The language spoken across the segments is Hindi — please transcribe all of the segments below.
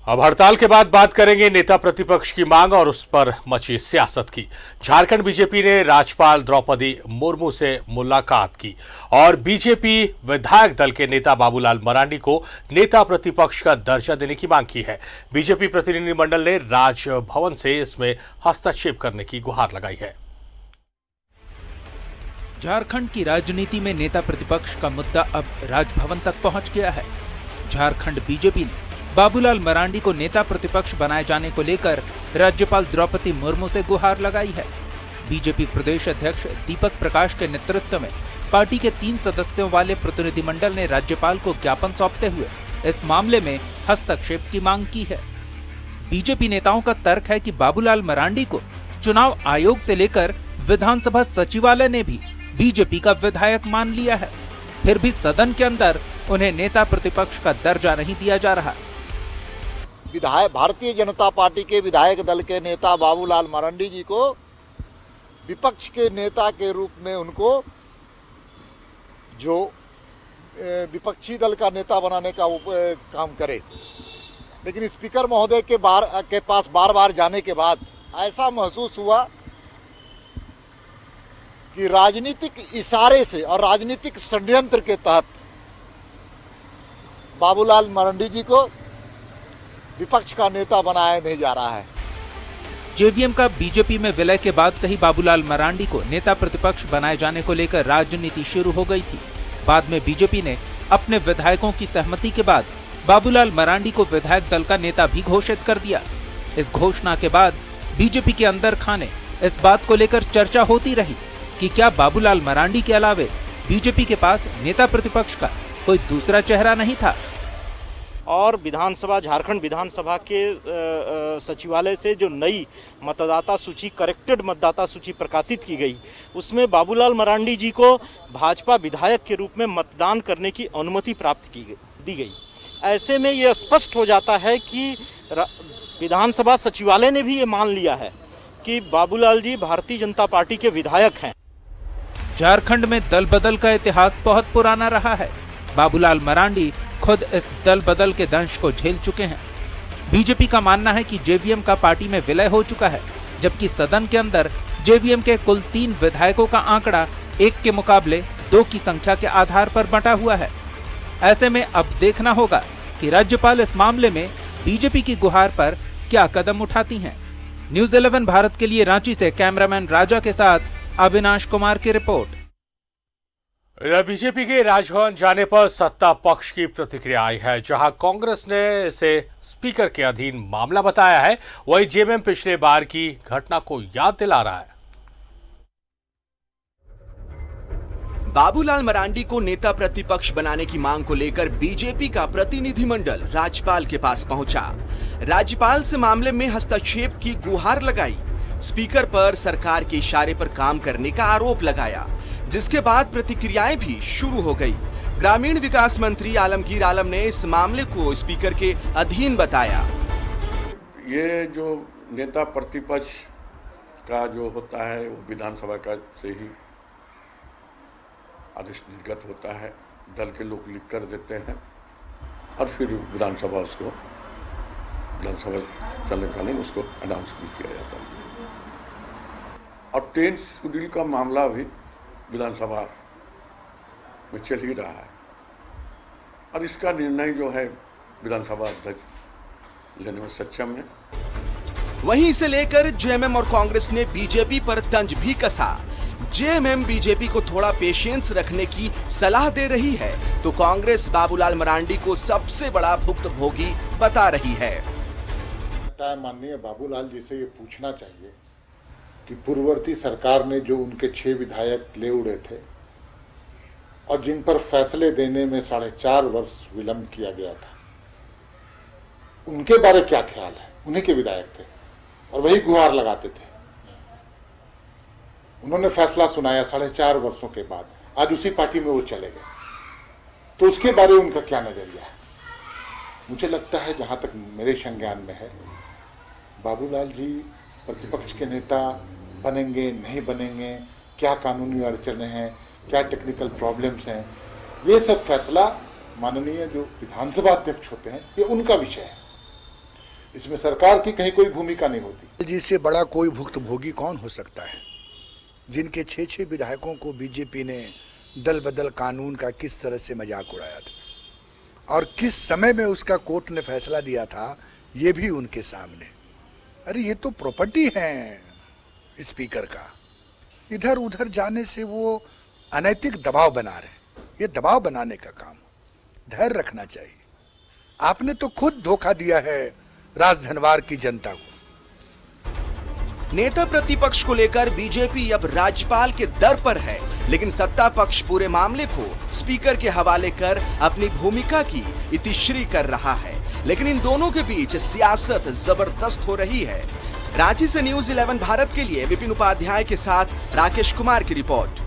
अब हड़ताल के बाद बात करेंगे नेता प्रतिपक्ष की मांग और उस पर मची सियासत की। झारखंड बीजेपी ने राज्यपाल द्रौपदी मुर्मू से मुलाकात की और बीजेपी विधायक दल के नेता बाबूलाल मरांडी को नेता प्रतिपक्ष का दर्जा देने की मांग की है। बीजेपी प्रतिनिधिमंडल ने राजभवन से इसमें हस्तक्षेप करने की गुहार लगाई है। झारखंड की राजनीति में नेता प्रतिपक्ष का मुद्दा अब राजभवन तक पहुंच गया है। झारखंड बीजेपी ने बाबूलाल मरांडी को नेता प्रतिपक्ष बनाए जाने को लेकर राज्यपाल द्रौपदी मुर्मू से गुहार लगाई है। बीजेपी प्रदेश अध्यक्ष दीपक प्रकाश के नेतृत्व में पार्टी के 3 सदस्यों वाले प्रतिनिधिमंडल ने राज्यपाल को ज्ञापन सौंपते हुए इस मामले में हस्तक्षेप की मांग की है। बीजेपी नेताओं का तर्क है कि बाबूलाल मरांडी को चुनाव आयोग से लेकर विधानसभा सचिवालय ने भी बीजेपी का विधायक मान लिया है, फिर भी सदन के अंदर उन्हें नेता प्रतिपक्ष का दर्जा नहीं दिया जा रहा। विधायक भारतीय जनता पार्टी के विधायक दल के नेता बाबूलाल मरांडी जी को विपक्ष के नेता के रूप में उनको जो विपक्षी दल का नेता बनाने का काम करे, लेकिन स्पीकर महोदय के पास बार बार जाने के बाद ऐसा महसूस हुआ कि राजनीतिक इशारे से और राजनीतिक षड्यंत्र के तहत बाबूलाल मरांडी जी को विपक्ष का नेता बनाया नहीं जा रहा है। जेवीएम का बीजेपी में विलय के बाद से ही बाबूलाल मरांडी को नेता प्रतिपक्ष बनाए जाने को लेकर राजनीति शुरू हो गई थी। बाद में बीजेपी ने अपने विधायकों की सहमति के बाद बाबूलाल मरांडी को विधायक दल का नेता भी घोषित कर दिया। इस घोषणा के बाद बीजेपी के अंदर खाने इस बात को लेकर चर्चा होती रही कि क्या बाबूलाल मरांडी के अलावे बीजेपी के पास नेता प्रतिपक्ष का कोई दूसरा चेहरा नहीं था। और विधानसभा झारखंड विधानसभा के सचिवालय से जो नई मतदाता सूची करेक्टेड मतदाता सूची प्रकाशित की गई, उसमें बाबूलाल मरांडी जी को भाजपा विधायक के रूप में मतदान करने की अनुमति प्राप्त दी गई। ऐसे में ये स्पष्ट हो जाता है कि विधानसभा सचिवालय ने भी ये मान लिया है कि बाबूलाल जी भारतीय जनता पार्टी के विधायक हैं। झारखंड में दल बदल का इतिहास बहुत पुराना रहा है। बाबूलाल मरांडी खुद इस दल बदल के दंश को झेल चुके हैं। बीजेपी का मानना है कि जेवीएम का पार्टी में विलय हो चुका है, जबकि सदन के अंदर जेवीएम के कुल 3 विधायकों का आंकड़ा 1 के मुकाबले 2 की संख्या के आधार पर बंटा हुआ है। ऐसे में अब देखना होगा कि राज्यपाल इस मामले में बीजेपी की गुहार पर क्या कदम उठाती हैं। न्यूज़ 11 भारत के लिए रांची से कैमरामैन राजा के साथ अविनाश कुमार की रिपोर्ट। बीजेपी के राजभवन जाने पर सत्ता पक्ष की प्रतिक्रिया आई है। जहां कांग्रेस ने इसे स्पीकर के अधीन मामला बताया है, वहीं जेएमएम पिछले बार की घटना को याद दिला रहा है। बाबूलाल मरांडी को नेता प्रतिपक्ष बनाने की मांग को लेकर बीजेपी का प्रतिनिधिमंडल राज्यपाल के पास पहुंचा। राज्यपाल से मामले में हस्तक्षेप की गुहार लगाई। स्पीकर पर सरकार के इशारे पर काम करने का आरोप लगाया, जिसके बाद प्रतिक्रियाएं भी शुरू हो गई। ग्रामीण विकास मंत्री आलमगीर आलम ने इस मामले को स्पीकर के अधीन बताया। ये जो नेता प्रतिपक्ष का जो होता है वो विधानसभा का से ही आदेश निर्गत होता है। दल के लोग लिख कर देते हैं और फिर विधानसभा चलने उसको अनाउंस भी किया जाता है। और 10 शेड्यूल का मामला भी विधानसभा में चल ही रहा है और इसका निर्णय जो है विधानसभा अध्यक्ष लेने में सक्षम है। वहीं इसे लेकर जेएमएम और कांग्रेस ने बीजेपी पर तंज भी कसा। जेएमएम बीजेपी को थोड़ा पेशेंस रखने की सलाह दे रही है, तो कांग्रेस बाबूलाल मरांडी को सबसे बड़ा भुक्तभोगी बता रही है। माननीय बाबूलाल जी से ये पूछना चाहिए कि पूर्ववर्ती सरकार ने जो उनके 6 विधायक ले उड़े थे और जिन पर फैसले देने में 4.5 वर्ष विलंब किया गया था, उनके बारे क्या ख्याल है। उन्हीं के विधायक थे और वही गुहार लगाते थे। उन्होंने फैसला सुनाया 4.5 वर्षों के बाद, आज उसी पार्टी में वो चले गए, तो उसके बारे में उनका क्या नजरिया है। मुझे लगता है, जहां तक मेरे संज्ञान में है, बाबूलाल जी प्रतिपक्ष के नेता बनेंगे नहीं बनेंगे, क्या कानूनी अड़चनें हैं, क्या टेक्निकल प्रॉब्लम्स हैं, ये सब फैसला माननीय जो विधानसभा अध्यक्ष होते हैं, ये उनका विषय है। इसमें सरकार की कहीं कोई भूमिका नहीं होती। जी से बड़ा कोई भुक्तभोगी कौन हो सकता है, जिनके 6 विधायकों को बीजेपी ने दल बदल कानून का किस तरह से मजाक उड़ाया था और किस समय में उसका कोर्ट ने फैसला दिया था, ये भी उनके सामने। अरे ये तो प्रॉपर्टी है स्पीकर का, इधर उधर जाने से वो अनैतिक दबाव बना रहे। ये दबाव बनाने का काम, धैर्य रखना चाहिए। आपने तो खुद धोखा दिया है राजधनवार की जनता को। नेता प्रतिपक्ष को लेकर बीजेपी अब राज्यपाल के दर पर है, लेकिन सत्ता पक्ष पूरे मामले को स्पीकर के हवाले कर अपनी भूमिका की इतिश्री कर रहा है। लेकिन इन दोनों के बीच सियासत जबरदस्त हो रही है। रांची से न्यूज़ 11 भारत के लिए विपिन उपाध्याय के साथ राकेश कुमार की रिपोर्ट।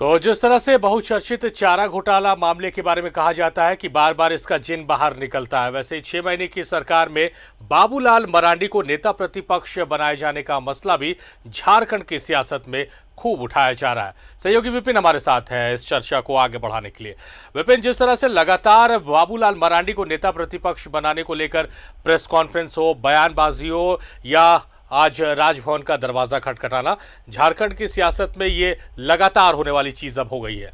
तो जिस तरह से बहुचर्चित चारा घोटाला मामले के बारे में कहा जाता है कि बार बार इसका जिन बाहर निकलता है, वैसे ही 6 महीने की सरकार में बाबूलाल मरांडी को नेता प्रतिपक्ष बनाए जाने का मसला भी झारखंड की सियासत में खूब उठाया जा रहा है। सहयोगी विपिन हमारे साथ हैं इस चर्चा को आगे बढ़ाने के लिए। विपिन, जिस तरह से लगातार बाबूलाल मरांडी को नेता प्रतिपक्ष बनाने को लेकर प्रेस कॉन्फ्रेंस हो, बयानबाजी हो या आज राजभवन का दरवाजा खटखटाना, झारखंड की सियासत में ये लगातार होने वाली चीज अब हो गई है।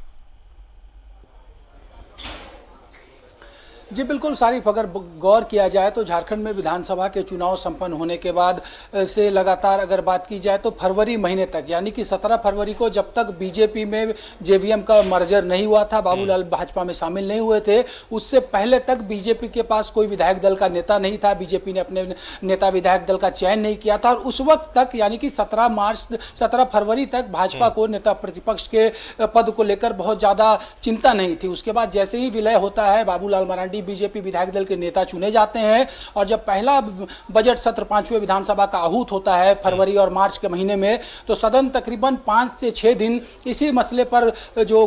जी बिल्कुल सारिफ, अगर गौर किया जाए तो झारखंड में विधानसभा के चुनाव संपन्न होने के बाद से लगातार अगर बात की जाए तो फरवरी महीने तक, यानी कि 17 फरवरी को, जब तक बीजेपी में जेवीएम का मर्जर नहीं हुआ था, बाबूलाल भाजपा में शामिल नहीं हुए थे, उससे पहले तक बीजेपी के पास कोई विधायक दल का नेता नहीं था। बीजेपी ने अपने नेता विधायक दल का चयन नहीं किया था और उस वक्त तक, यानी कि 17 फरवरी तक भाजपा को नेता प्रतिपक्ष के पद को लेकर बहुत ज़्यादा चिंता नहीं थी। उसके बाद जैसे ही विलय होता है, बाबूलाल मरांडी बीजेपी विधायक दल के नेता चुने जाते हैं और जब पहला बजट सत्र 5वें विधानसभा का आहूत होता है फरवरी और मार्च के महीने में, तो सदन तकरीबन 5 से 6 दिन इसी मसले पर जो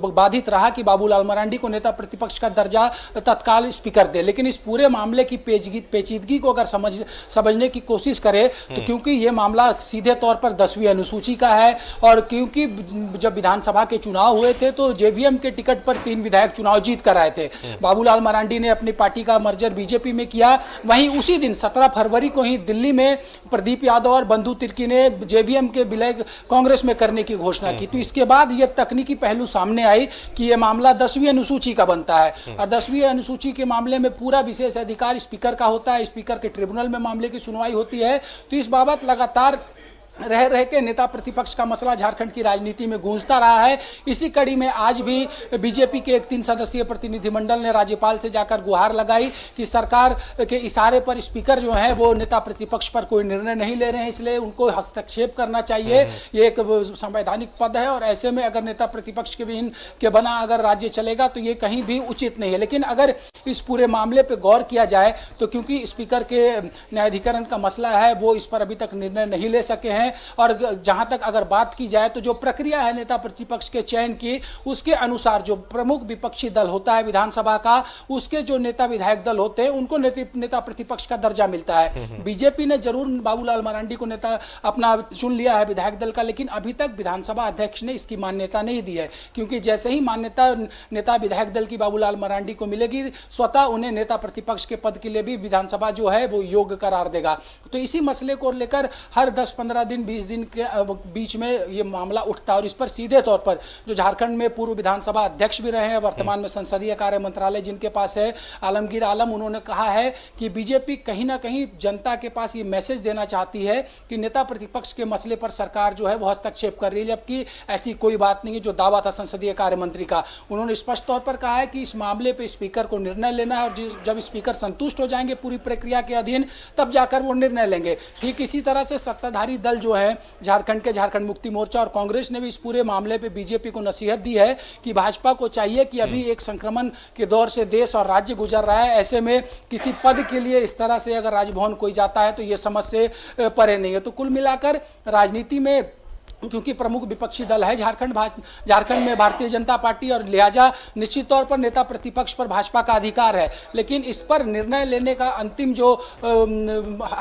बाधित रहा कि बाबूलाल मरांडी को नेता प्रतिपक्ष का दर्जा तत्काल स्पीकर दे। लेकिन इस पूरे मामले की पेचीदगी को अगर समझने की कोशिश करें तो क्योंकि ये मामला सीधे तौर पर 10वीं अनुसूची का है और क्योंकि जब विधानसभा के चुनाव हुए थे तो जेवीएम के टिकट पर 3 विधायक चुनाव जीत कर आए थे। बाबूलाल मरांडी ने अपनी पार्टी का मर्जर बीजेपी में किया। वहीं उसी दिन 17 फरवरी को ही दिल्ली में प्रदीप यादव और बंधु तिर्की ने जेवीएम के विलय कांग्रेस में करने की घोषणा की। तो इसके बाद यह तकनीकी पहलू सामने आई कि यह मामला 10वीं अनुसूची का बनता है और 10वीं अनुसूची के मामले में पूरा विशेष अधिकार स्पीकर का होता है। स्पीकर के ट्रिब्यूनल में मामले की सुनवाई होती है। तो इस बाबत लगातार रह के नेता प्रतिपक्ष का मसला झारखंड की राजनीति में गूंजता रहा है। इसी कड़ी में आज भी बीजेपी के एक 3 सदस्यीय प्रतिनिधिमंडल ने राज्यपाल से जाकर गुहार लगाई कि सरकार के इशारे पर स्पीकर जो है वो नेता प्रतिपक्ष पर कोई निर्णय नहीं ले रहे हैं, इसलिए उनको हस्तक्षेप करना चाहिए। ये एक संवैधानिक पद है और ऐसे में अगर नेता प्रतिपक्ष के बना अगर राज्य चलेगा तो ये कहीं भी उचित नहीं है। लेकिन अगर इस पूरे मामले पर गौर किया जाए तो क्योंकि स्पीकर के न्यायाधिकरण का मसला है, वो इस पर अभी तक निर्णय नहीं ले सके हैं और जहां तक अगर बात की जाए तो जो प्रक्रिया है नेता प्रतिपक्ष के चयन की, उसके अनुसार जो प्रमुख विपक्षी दल होता है विधानसभा का, उसके जो नेता विधायक दल होते हैं उनको नेता प्रतिपक्ष का दर्जा मिलता है। बीजेपी ने जरूर बाबूलाल मरांडी को नेता अपना चुन लिया है विधायक दल का, लेकिन अभी तक विधानसभा अध्यक्ष ने इसकी मान्यता नहीं दी है, क्योंकि जैसे ही मान्यता नेता विधायक दल की बाबूलाल मरांडी को मिलेगी, स्वतः उन्हें नेता प्रतिपक्ष के पद के लिए भी विधानसभा जो है वो योग्य करार देगा। तो इसी मसले को लेकर हर 10-15 दिन 20 दिन के बीच में ये मामला उठता है और इस पर सीधे तौर पर जो झारखंड में पूर्व विधानसभा अध्यक्ष भी रहे हैं, वर्तमान में संसदीय कार्य मंत्रालय जिनके पास है, आलमगीर आलम, उन्होंने कहा है कि बीजेपी कहीं ना कहीं जनता के पास ये मैसेज देना चाहती है कि नेता प्रतिपक्ष के मसले पर सरकार जो है वो हस्तक्षेप कर रही है, जबकि ऐसी कोई बात नहीं है। जो दावा था संसदीय कार्य मंत्री का, उन्होंने स्पष्ट तौर पर कहा है कि इस मामले पर स्पीकर को निर्णय लेना है और जब स्पीकर संतुष्ट हो जाएंगे पूरी प्रक्रिया के अधीन, तब जाकर वो निर्णय लेंगे। ठीक इसी तरह से सत्ताधारी दल जो है झारखंड के झारखंड मुक्ति मोर्चा और कांग्रेस ने भी इस पूरे मामले पे बीजेपी को नसीहत दी है कि भाजपा को चाहिए कि अभी एक संक्रमण के दौर से देश और राज्य गुजर रहा है, ऐसे में किसी पद के लिए इस तरह से अगर राजभवन कोई जाता है तो ये समझ से परे नहीं है। तो कुल मिलाकर राजनीति में क्योंकि प्रमुख विपक्षी दल है झारखंड में भारतीय जनता पार्टी, और लिहाजा निश्चित तौर पर नेता प्रतिपक्ष पर भाजपा का अधिकार है। लेकिन इस पर निर्णय लेने का अंतिम जो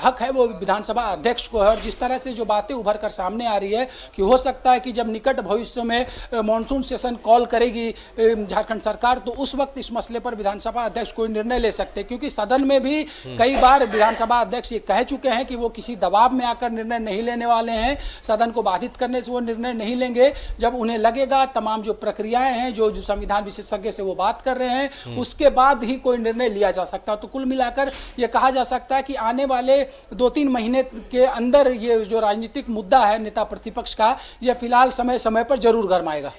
हक है वो विधानसभा अध्यक्ष को है। और जिस तरह से जो बातें उभर कर सामने आ रही है कि हो सकता है कि जब निकट भविष्य में मानसून सेशन कॉल करेगी झारखंड सरकार, तो उस वक्त इस मसले पर विधानसभा अध्यक्ष कोई निर्णय ले सकते हैं। क्योंकि सदन में भी कई बार विधानसभा अध्यक्ष ये कह चुके हैं कि वो किसी दबाव में आकर निर्णय नहीं लेने वाले हैं, सदन को बाधित करने से वो निर्णय नहीं लेंगे। जब उन्हें लगेगा तमाम जो प्रक्रियाएं हैं, जो संविधान विशेषज्ञ से वो बात कर रहे हैं, उसके बाद ही कोई निर्णय लिया जा सकता है। तो कुल मिलाकर ये कहा जा सकता है कि आने वाले 2-3 महीने के अंदर ये जो राजनीतिक मुद्दा है नेता प्रतिपक्ष का, यह फिलहाल समय समय पर जरूर गरमाएगा।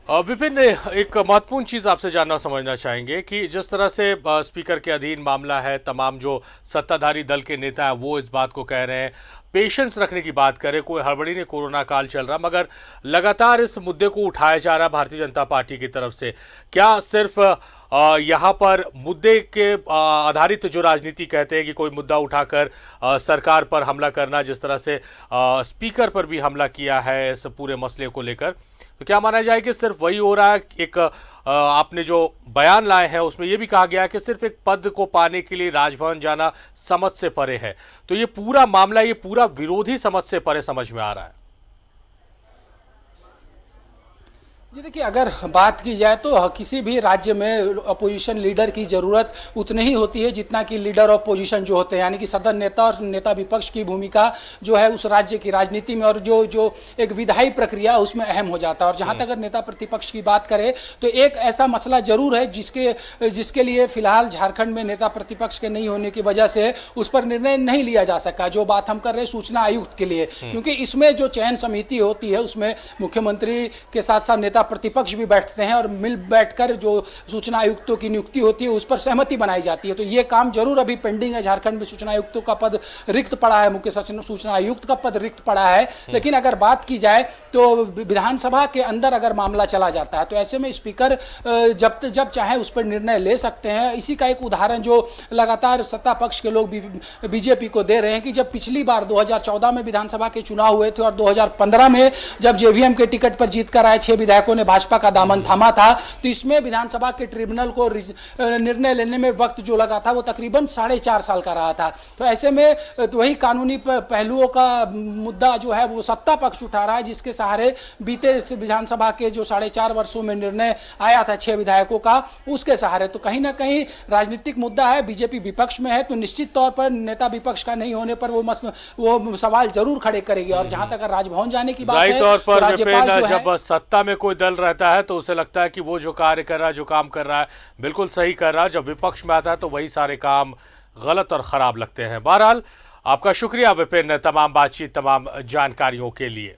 विपिन, एक महत्वपूर्ण चीज आपसे जानना समझना चाहेंगे कि जिस तरह से स्पीकर के अधीन मामला है, तमाम जो सत्ताधारी दल के नेता है वो इस बात को कह रहे हैं, पेशेंस रखने की बात करें, कोई हड़बड़ी नहीं, कोरोना काल चल रहा, मगर लगातार इस मुद्दे को उठाया जा रहा है भारतीय जनता पार्टी की तरफ से। क्या सिर्फ यहाँ पर मुद्दे के आधारित जो राजनीति कहते हैं कि कोई मुद्दा उठाकर सरकार पर हमला करना, जिस तरह से स्पीकर पर भी हमला किया है इस पूरे मसले को लेकर, तो क्या माना जाए कि सिर्फ वही हो रहा है? एक आपने जो बयान लाए हैं उसमें यह भी कहा गया है कि सिर्फ एक पद को पाने के लिए राजभवन जाना समझ से परे है। तो ये पूरा मामला, ये पूरा विरोधी समझ से परे समझ में आ रहा है। जी देखिए, अगर बात की जाए तो किसी भी राज्य में अपोजिशन लीडर की ज़रूरत उतनी ही होती है जितना कि लीडर ऑफ पोजीशन जो होते हैं, यानी कि सदन नेता और नेता विपक्ष की भूमिका जो है उस राज्य की राजनीति में और जो एक विधायी प्रक्रिया उसमें अहम हो जाता है। और जहाँ तक अगर नेता प्रतिपक्ष की बात करें तो एक ऐसा मसला जरूर है जिसके लिए फिलहाल झारखंड में नेता प्रतिपक्ष के नहीं होने की वजह से उस पर निर्णय नहीं लिया जा सका। जो बात हम कर रहे हैं सूचना आयुक्त के लिए, क्योंकि इसमें जो चयन समिति होती है उसमें मुख्यमंत्री के साथ साथ नेता प्रतिपक्ष भी बैठते हैं और मिल बैठकर जो सूचना आयुक्तों की नियुक्ति होती है उस पर सहमति बनाई जाती है। तो ये काम जरूर अभी पेंडिंग है। झारखंड में सूचना आयुक्तों का पद रिक्त पड़ा है, मुख्य सचिव सूचना आयुक्त का पद रिक्त पड़ा है। लेकिन अगर बात की जाए तो विधानसभा के अंदर अगर मामला चला जाता है तो ऐसे में स्पीकर जब चाहे उस पर निर्णय ले सकते हैं। इसी का एक उदाहरण जो लगातार सत्ता पक्ष के लोग बीजेपी को दे रहे हैं कि जब पिछली बार 2014 में विधानसभा के चुनाव हुए थे और 2015 में जब जेवीएम के टिकट पर जीतकर आए 6 विधायकों ने भाजपा का दामन थामा था, तो इसमें विधानसभा के ट्रिब्यूनल को निर्णय लेने में वक्त जो लगा था वो तकरीबन 4.5 साल का रहा था। तो ऐसे में तो वही कानूनी पहलुओं का मुद्दा जो है वो सत्ता पक्ष उठा रहा है, जिसके सहारे बीते विधानसभा के जो 4.5 वर्षों में निर्णय आया था 6 विधायकों का, उसके सहारे। तो कहीं ना कहीं राजनीतिक मुद्दा है, बीजेपी विपक्ष में है, तो निश्चित तौर पर नेता विपक्ष का नहीं होने पर वो सवाल जरूर खड़े करेगी। और जहां तक राजभवन जाने की बात है तो राज्यपाल जो है, जब सत्ता में कोई दल रहता है तो उसे लगता है कि वो जो कार्य कर रहा है, जो काम कर रहा है बिल्कुल सही कर रहा है। जब विपक्ष में आता है तो वही सारे काम गलत और खराब लगते हैं। बहरहाल आपका शुक्रिया विपिन, तमाम बातचीत, तमाम जानकारियों के लिए।